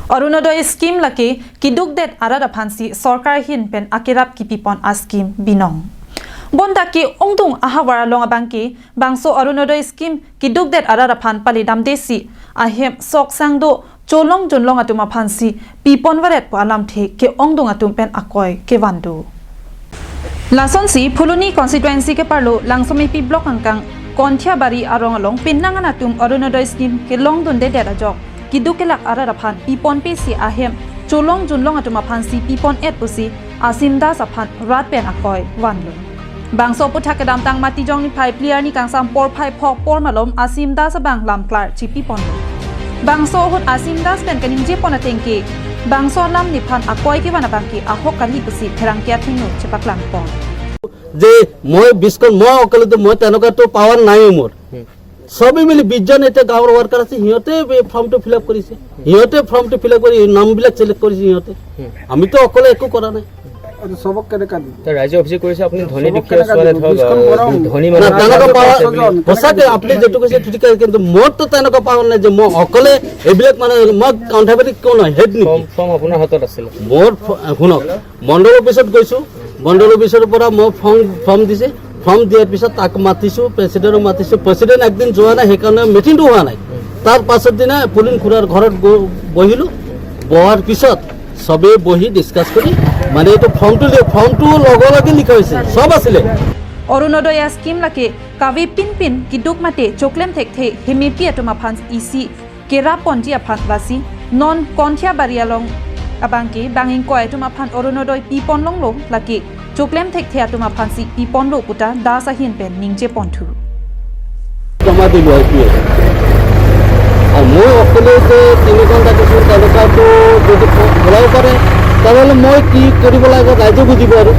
Arunodoi scheme laki kiduk det arada phansi sarkar hin pen akirap ki pipon a scheme binong. Bondaki ongdung ahawara long abangki bangso Arunodoi scheme kiduk det arada phan pali damdesi ahem sok sangdo cholong jonlong atuma phansi pipon waret po alam the ke ongdung atum pen akoy ke wandu. Lasonsi Phuluni constituency ke parlo langsomi pi block angkang konthia bari arong along pinnangan atum Arunodoi scheme ke long dun de dera jok kidukelak arada phan pipon pc ahem cholong junlong atuma phansi pipon et pusi asimda saphan rat pen akoy wanlu bangso puthakadam tang mati jong ni phai player ni kangsam por phai phok por malom asimda sabang lam klar chi pipon bangso hut asimda pen kaning je pon atengki bangso lam ni phan akoy ki bana bangki ahok kali pusi therang kya thinu chepak lam pon যে মই বিস্কন মই অকলে তো মই তেনেকা তো পাওয়ার নাই মোর সবই মিলি 20 জন এটা গাঁৱৰ ওয়াৰ্কাৰ আছে হিয়তে ফৰ্মটো ফিল আপ কৰিছে হিয়তে ফৰ্মটো ফিল আপ কৰি নামবিলাক সিলেক্ট কৰিছে হিয়তে আমি তো অকলে একো কৰা নাই সবক কেনে কাদি তো ৰাজ্য অফিসে কৰিছে আপুনি ধনী দুখীয়া সোৱালে ধৰক ধনী মানে তেনেকা পাওয়াৰ মানুহ সঁচাকে আপুনি যেটো কৈছে ঠিক আছে কিন্তু মোৰ তো তেনেকা পাওয়াৰ নাই যে মই অকলে এবিলাক মানে মই কাউন্টাৰবেটিক কোন হেড নি ফৰ্ম আপোনাৰ হাতত আছিল মোৰ শুনক মণ্ডল অফিসত গৈছো মণ্ডল অফিসৰ পৰা মই ফৰ্ম দিছে ফৰ্ম দিয়াৰ পিছত তাক মাতিছো প্ৰেসিডেন্টক মাতিছো প্ৰেসিডেন্ট একদিন যোৱা নাই সেইকাৰণে মিটিংটো হোৱা নাই তাৰ পাছৰ দিনা পুলিন খুৰাৰ ঘৰত বহিলো বহাৰ পিছত সবে বহি ডিসকাস কৰি মানে এইটো ফর্মটো লগে লিখা হৈছে সব আছিলে Arunodoi scheme laki kavi pin kiduk mate choklem thekhe hemipi atuma phans isi kera ponji aphan basi non konthia barialong abangki bangin ko atuma phan Arunodoi pipon long laki choklem thekhe atuma phansi pipon lo puta dasa hin pen ningje pontu জমা দিলো IP আর মই অকলে যে 3 ঘন্টা কিছু তালুকাটো যদি বলাব পারে তাহলে মই কি কৰিব লাগে ৰাইজে বুজিব আৰু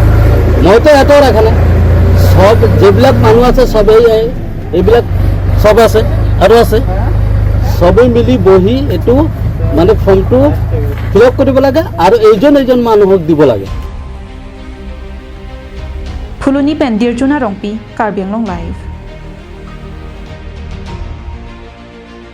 মইতো এটাও ৰাখা নাই সব যেবিলাক মানুহ আছে সবেই এইবিলাক সব আছে আৰু আছে সবেই মিলি বহি এটো মানে ফৰ্মটো ফিল আপ কৰিব লাগে আৰু এইজন মানুহক দিব লাগে Phuluni pen dirjuna rongpi Karbi Anglong live